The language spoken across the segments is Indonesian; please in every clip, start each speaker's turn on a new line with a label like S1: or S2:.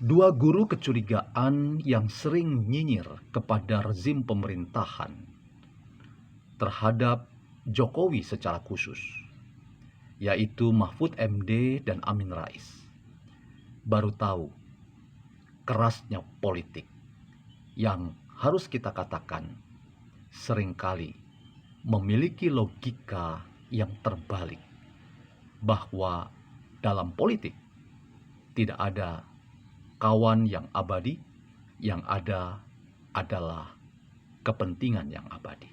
S1: Dua guru kecurigaan yang sering nyinyir kepada rezim pemerintahan terhadap Jokowi secara khusus, yaitu Mahfud MD dan Amin Rais, baru tahu kerasnya politik yang harus kita katakan seringkali memiliki logika yang terbalik, bahwa dalam politik tidak ada kawan yang abadi, yang ada adalah kepentingan yang abadi.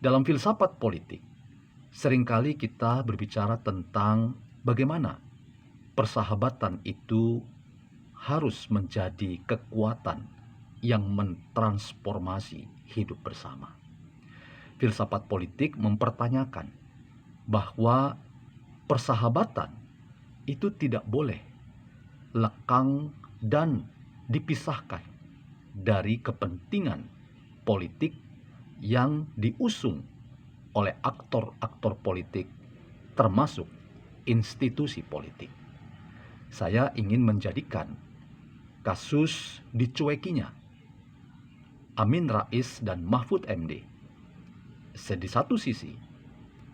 S1: Dalam filsafat politik, seringkali kita berbicara tentang bagaimana persahabatan itu harus menjadi kekuatan yang mentransformasi hidup bersama. Filsafat politik mempertanyakan bahwa persahabatan itu tidak boleh lekang dan dipisahkan dari kepentingan politik yang diusung oleh aktor-aktor politik, termasuk institusi politik. Saya ingin menjadikan kasus dicuekinya Amin Rais dan Mahfud MD. Di satu sisi,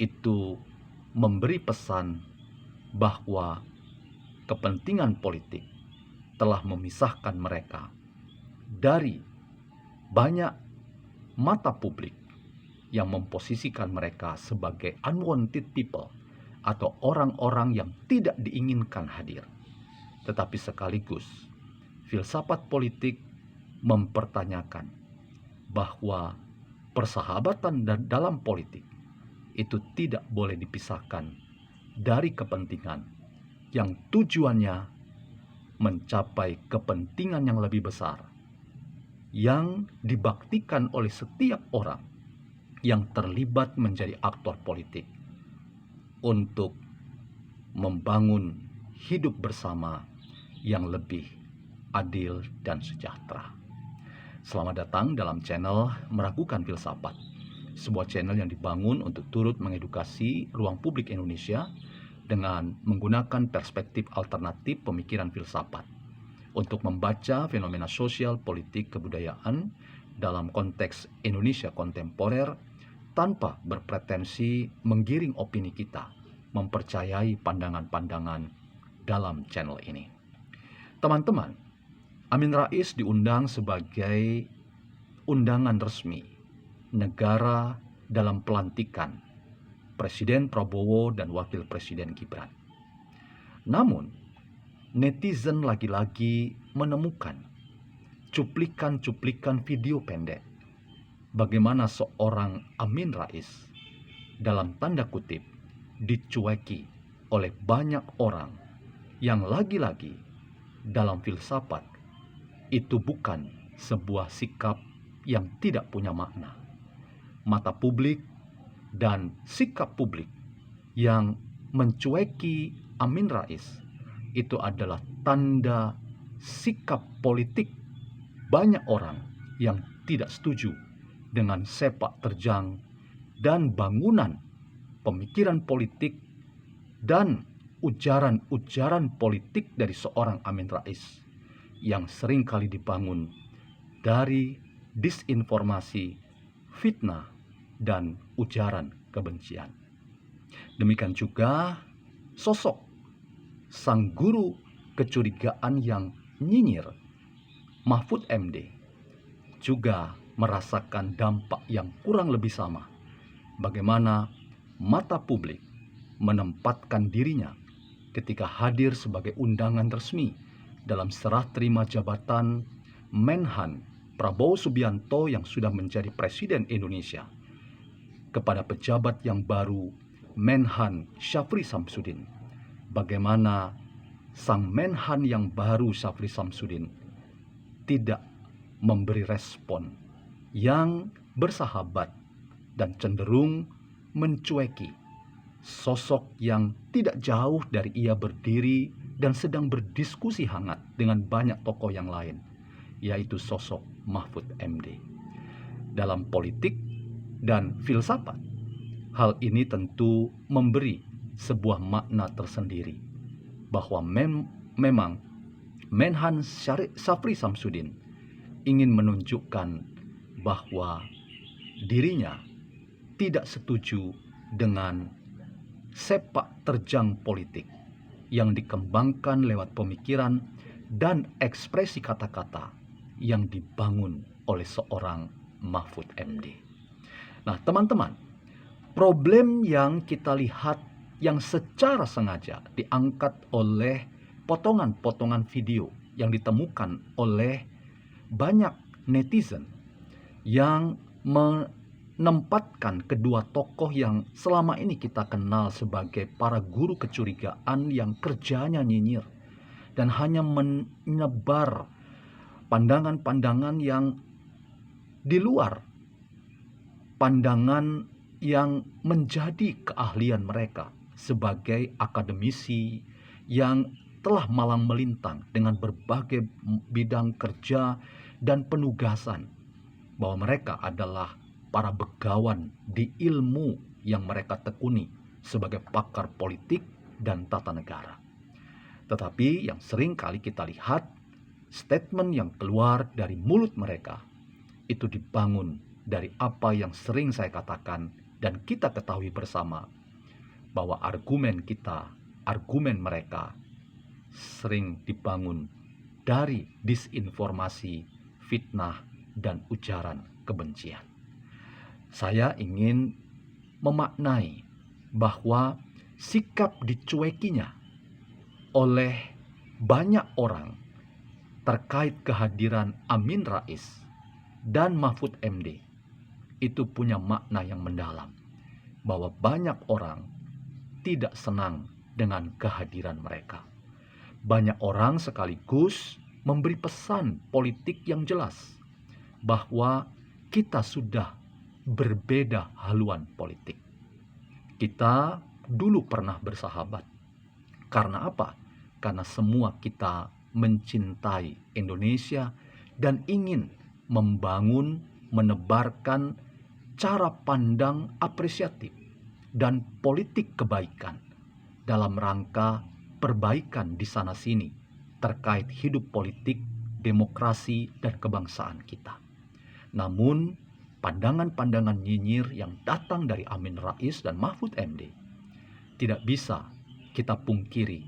S1: itu memberi pesan bahwa kepentingan politik telah memisahkan mereka dari banyak mata publik yang memposisikan mereka sebagai unwanted people atau orang-orang yang tidak diinginkan hadir. Tetapi sekaligus filsafat politik mempertanyakan bahwa persahabatan dalam politik itu tidak boleh dipisahkan dari kepentingan yang tujuannya mencapai kepentingan yang lebih besar, yang dibaktikan oleh setiap orang yang terlibat menjadi aktor politik untuk membangun hidup bersama yang lebih adil dan sejahtera. Selamat datang dalam channel Meragukan Filsafat, sebuah channel yang dibangun untuk turut mengedukasi ruang publik Indonesia dengan menggunakan perspektif alternatif pemikiran filsafat untuk membaca fenomena sosial, politik, kebudayaan dalam konteks Indonesia kontemporer tanpa berpretensi menggiring opini kita, mempercayai pandangan-pandangan dalam channel ini. Teman-teman, Amin Rais diundang sebagai undangan resmi negara dalam pelantikan Presiden Prabowo dan Wakil Presiden Gibran. Namun, netizen lagi-lagi menemukan cuplikan-cuplikan video pendek bagaimana seorang Amin Rais dalam tanda kutip dicueki oleh banyak orang yang lagi-lagi dalam filsafat itu bukan sebuah sikap yang tidak punya makna. Mata publik dan sikap publik yang mencueki Amin Rais itu adalah tanda sikap politik banyak orang yang tidak setuju dengan sepak terjang dan bangunan pemikiran politik dan ujaran-ujaran politik dari seorang Amin Rais yang seringkali dibangun dari disinformasi, fitnah, dan ujaran kebencian. Demikian juga sosok sang guru kecurigaan yang nyinyir Mahfud MD juga merasakan dampak yang kurang lebih sama. Bagaimana mata publik menempatkan dirinya ketika hadir sebagai undangan resmi dalam serah terima jabatan Menhan Prabowo Subianto yang sudah menjadi Presiden Indonesia kepada pejabat yang baru Menhan Syafri Samsudin. Bagaimana sang Menhan yang baru Syafri Samsudin tidak memberi respon yang bersahabat dan cenderung mencueki sosok yang tidak jauh dari ia berdiri dan sedang berdiskusi hangat dengan banyak tokoh yang lain, yaitu sosok Mahfud MD. Dalam politik dan filsafat, hal ini tentu memberi sebuah makna tersendiri bahwa memang Menhan Syafri Samsudin ingin menunjukkan bahwa dirinya tidak setuju dengan sepak terjang politik yang dikembangkan lewat pemikiran dan ekspresi kata-kata yang dibangun oleh seorang Mahfud MD. Nah, teman-teman, problem yang kita lihat yang secara sengaja diangkat oleh potongan-potongan video yang ditemukan oleh banyak netizen yang menempatkan kedua tokoh yang selama ini kita kenal sebagai para guru kecurigaan yang kerjanya nyinyir dan hanya menyebar pandangan-pandangan yang di luar pandangan yang menjadi keahlian mereka sebagai akademisi yang telah malang melintang dengan berbagai bidang kerja dan penugasan, bahwa mereka adalah para begawan di ilmu yang mereka tekuni sebagai pakar politik dan tata negara. Tetapi yang sering kali kita lihat, statement yang keluar dari mulut mereka itu dibangun dari apa yang sering saya katakan dan kita ketahui bersama, bahwa argumen kita, argumen mereka sering dibangun dari disinformasi, fitnah, dan ujaran kebencian. Saya ingin memaknai bahwa sikap dicuekinya oleh banyak orang terkait kehadiran Amin Rais dan Mahfud MD itu punya makna yang mendalam, bahwa banyak orang tidak senang dengan kehadiran mereka. Banyak orang sekaligus memberi pesan politik yang jelas bahwa kita sudah berbeda haluan politik. Kita dulu pernah bersahabat. Karena apa? Karena semua kita mencintai Indonesia dan ingin membangun, menebarkan cara pandang apresiatif dan politik kebaikan dalam rangka perbaikan di sana-sini terkait hidup politik, demokrasi, dan kebangsaan kita. Namun, pandangan-pandangan nyinyir yang datang dari Amin Rais dan Mahfud MD tidak bisa kita pungkiri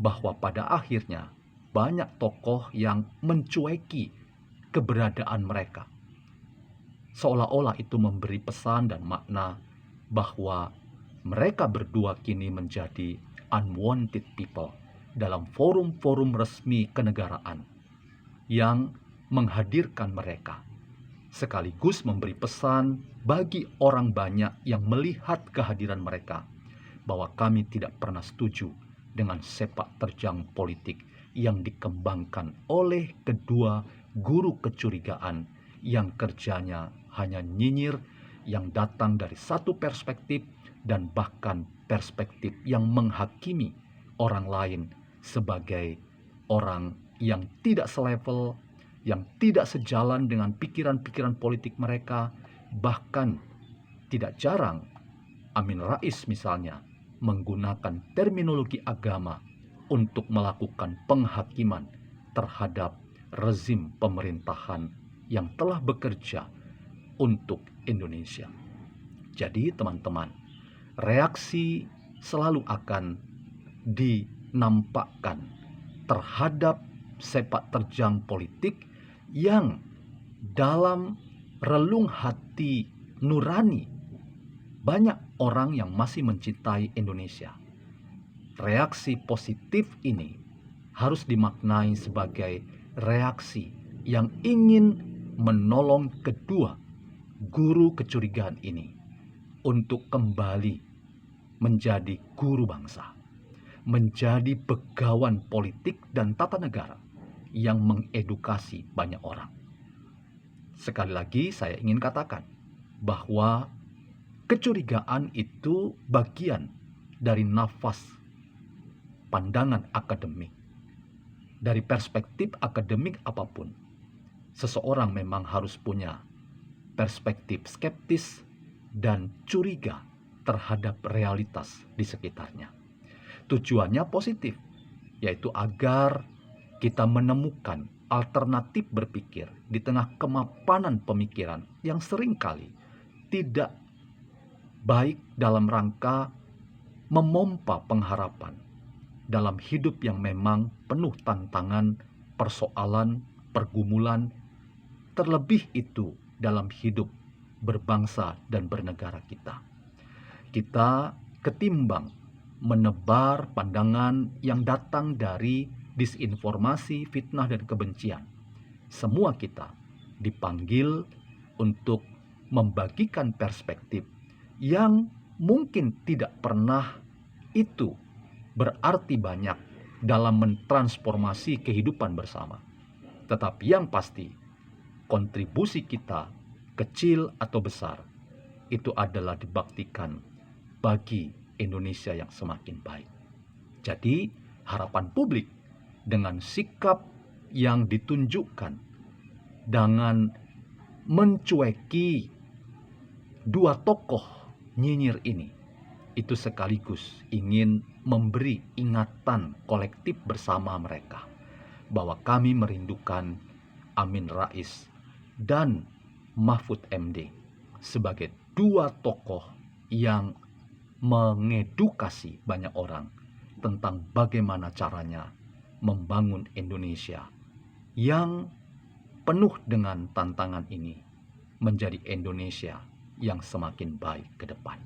S1: bahwa pada akhirnya banyak tokoh yang mencueki keberadaan mereka. Seolah-olah itu memberi pesan dan makna bahwa mereka berdua kini menjadi unwanted people dalam forum-forum resmi kenegaraan yang menghadirkan mereka, sekaligus memberi pesan bagi orang banyak yang melihat kehadiran mereka bahwa kami tidak pernah setuju dengan sepak terjang politik yang dikembangkan oleh kedua guru kecurigaan yang kerjanya hanya nyinyir, yang datang dari satu perspektif dan bahkan perspektif yang menghakimi orang lain sebagai orang yang tidak selevel, yang tidak sejalan dengan pikiran-pikiran politik mereka. Bahkan tidak jarang Amin Rais misalnya menggunakan terminologi agama untuk melakukan penghakiman terhadap rezim pemerintahan yang telah bekerja untuk Indonesia. Jadi teman-teman, reaksi selalu akan dinampakkan terhadap sepak terjang politik yang dalam relung hati nurani banyak orang yang masih mencintai Indonesia. Reaksi positif ini harus dimaknai sebagai reaksi yang ingin menolong kedua guru kecurigaan ini untuk kembali menjadi guru bangsa, menjadi begawan politik dan tata negara yang mengedukasi banyak orang. Sekali lagi saya ingin katakan bahwa kecurigaan itu bagian dari nafas pandangan akademik. Dari perspektif akademik apapun, seseorang memang harus punya perspektif skeptis dan curiga terhadap realitas di sekitarnya. Tujuannya positif, yaitu agar kita menemukan alternatif berpikir di tengah kemapanan pemikiran yang seringkali tidak baik dalam rangka memompa pengharapan dalam hidup yang memang penuh tantangan, persoalan, pergumulan, terlebih itu dalam hidup berbangsa dan bernegara kita. Kita ketimbang menebar pandangan yang datang dari disinformasi, fitnah, dan kebencian, semua kita dipanggil untuk membagikan perspektif yang mungkin tidak pernah itu berarti banyak dalam mentransformasi kehidupan bersama. Tetapi yang pasti, kontribusi kita, kecil atau besar, itu adalah dibaktikan bagi Indonesia yang semakin baik. Jadi, harapan publik dengan sikap yang ditunjukkan dengan mencueki dua tokoh nyinyir ini, itu sekaligus ingin memberi ingatan kolektif bersama mereka bahwa kami merindukan Amin Rais dan Mahfud MD sebagai dua tokoh yang mengedukasi banyak orang tentang bagaimana caranya membangun Indonesia yang penuh dengan tantangan ini menjadi Indonesia yang semakin baik ke depan.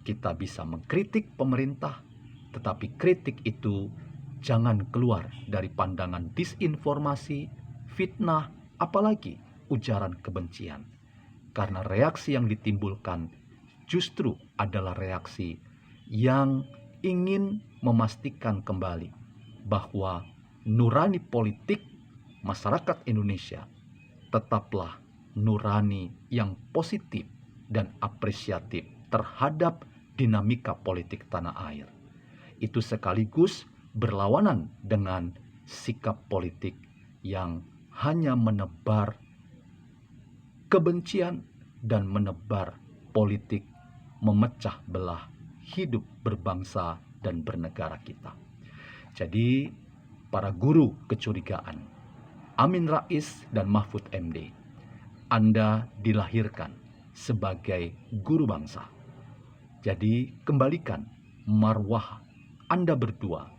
S1: Kita bisa mengkritik pemerintah, tetapi kritik itu jangan keluar dari pandangan disinformasi, fitnah, apalagi ujaran kebencian. Karena reaksi yang ditimbulkan justru adalah reaksi yang ingin memastikan kembali bahwa nurani politik masyarakat Indonesia tetaplah nurani yang positif dan apresiatif terhadap dinamika politik tanah air. Itu sekaligus berlawanan dengan sikap politik yang hanya menebar kebencian dan menebar politik memecah belah hidup berbangsa dan bernegara kita. Jadi, para guru kecurigaan, Amin Rais dan Mahfud MD, Anda dilahirkan sebagai guru bangsa. Jadi, kembalikan marwah Anda berdua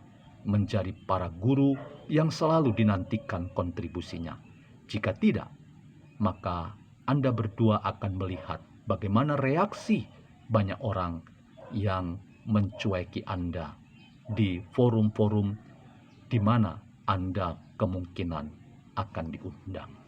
S1: menjadi para guru yang selalu dinantikan kontribusinya. Jika tidak, maka Anda berdua akan melihat bagaimana reaksi banyak orang yang mencueki Anda di forum-forum di mana Anda kemungkinan akan diundang.